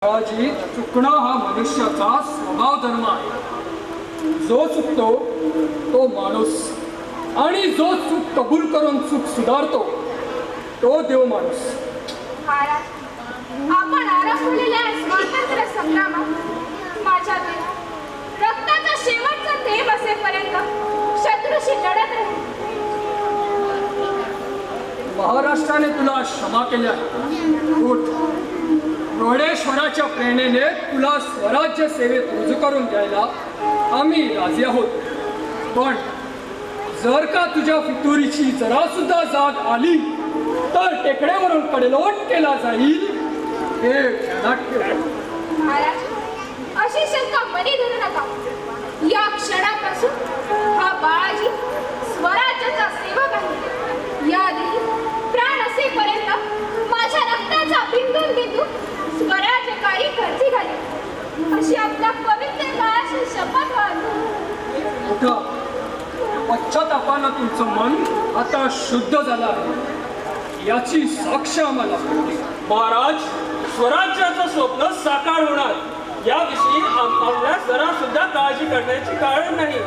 बाळाजी, चुकणं हा मनुष्याचा स्वभाव धर्म आहे. जो चुकतो तो माणूस आणि जो चूक कबूल करून चूक सुधारतो तो देव माणूस. महाराज, आपण आरंभलेल्या स्वातंत्र्य संग्रामात माझ्या रक्ताचा शेवटचा थेंब असेपर्यंत शत्रूशी लढत राहील. महाराष्ट्राने तुला क्षमा केली आहे. उठ. रोडेश्वराच्या प्रेरणेने तुला स्वराज्य सेवेत रुजू करून द्यायला आम्ही राजी आहोत. पण जर का तुझ्या फितुरीची जरा सुद्धा जाग आली तर टेकड्यावरून कडेलोट केला जाईल हे ध्यानात ठेव. महाराज, अशी शंका मनी धरू नका. या क्षणापासून हा बाळाजी स्वराज्याचा सेवक आहे. या देही प्राण असेपर्यंत माझ्या रक्ताचा बिंदून बिंदू स्वराज्यकारी खर्ची घाली अशी आपल्या पवित्र काळाशी शपथ वाढली. उठा. पश्चातापानं तुमचं मन आता शुद्ध झालं आहे याची साक्ष आम्हाला मिळते. महाराज, स्वराज्याचं स्वप्न साकार होणार याविषयी आम्हाला जरा सुद्धा काळजी करण्याची कारण नाही.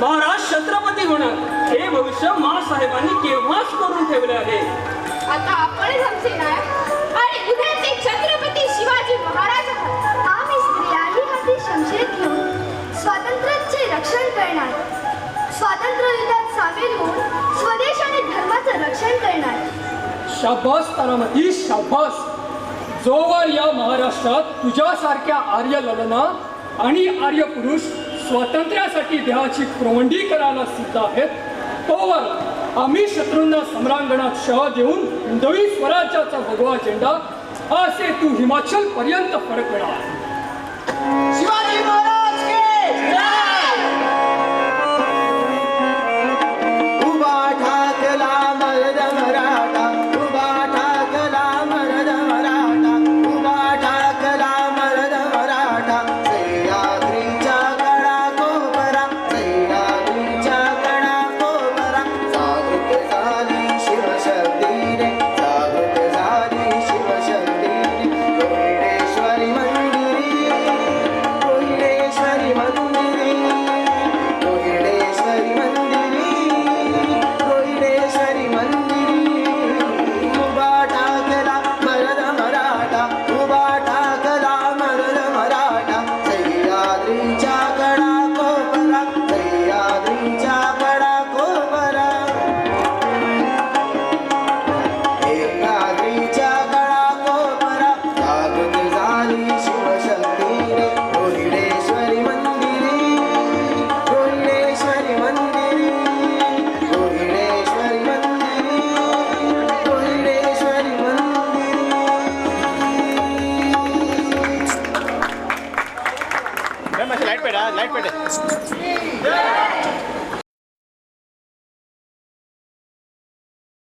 महाराज छत्रपती होणार हे भविष्य मासाहेबांनी केव्हाच करून ठेवले आहे. आता आपण आमचे नायक आणि उद्याचे छत्रपती शिवाजी महाराज आहात. आम्ही स्त्रियाही हाती शमशेर घेऊन स्वातंत्र्याचे रक्षण करणार. स्वातंत्र्य युद्धात सामील होऊन स्वदेश आणि धर्माचं रक्षण करणार. शाबास तारामती, शाबास. जोवर या महाराष्ट्रात तुझ्यासारख्या आर्य ललना आणि आर्य पुरुष स्वातंत्र्यासाठी देहाची क्रवंडी करायला सिद्ध आहेत तोवर आम्ही शत्रूंना सम्रांगणात शह देऊन हिंदवी स्वराज्याचा भगवा झेंडा असे तू हिमाचल पर्यंत फडकणार. शिवाजी महाराज के जय. उभा ठाकला मर्द मराठा, उभा ठाकला मर्द मराठा, उभा ठाकला मर्द मराठा. सह्याद्रीच्या कडा कोपरा, सह्याद्रीच्या कडा कोपरा. जागृत झाली शिवशक्तीने, जागृत झाली शिवशक्तीने. रोहिडेश्वरी मंदिरी, रोहिडेश्वरी मंदिरी, रोहिडेश्वरी मंदिरी, रोहिडेश्वरी मंदिरी. उभा ठाकला मर्द मराठा, उभा ठाकला मर्द मराठा. सह्याद्रीच्या कडा कोपरा, सह्याद्रीच्या कडा कोपरा. एकाद्रीच्या कडा कोपरा. जागृत झाली शिवशक्तीने. रोहिडेश्वरी मंदिरी, रोहिडेश्वरी मंदिरी, रोहिडेश्वरी मंदिरी, रोहिडेश्वरी मंदिरी. लाईट पेट लाईट पेट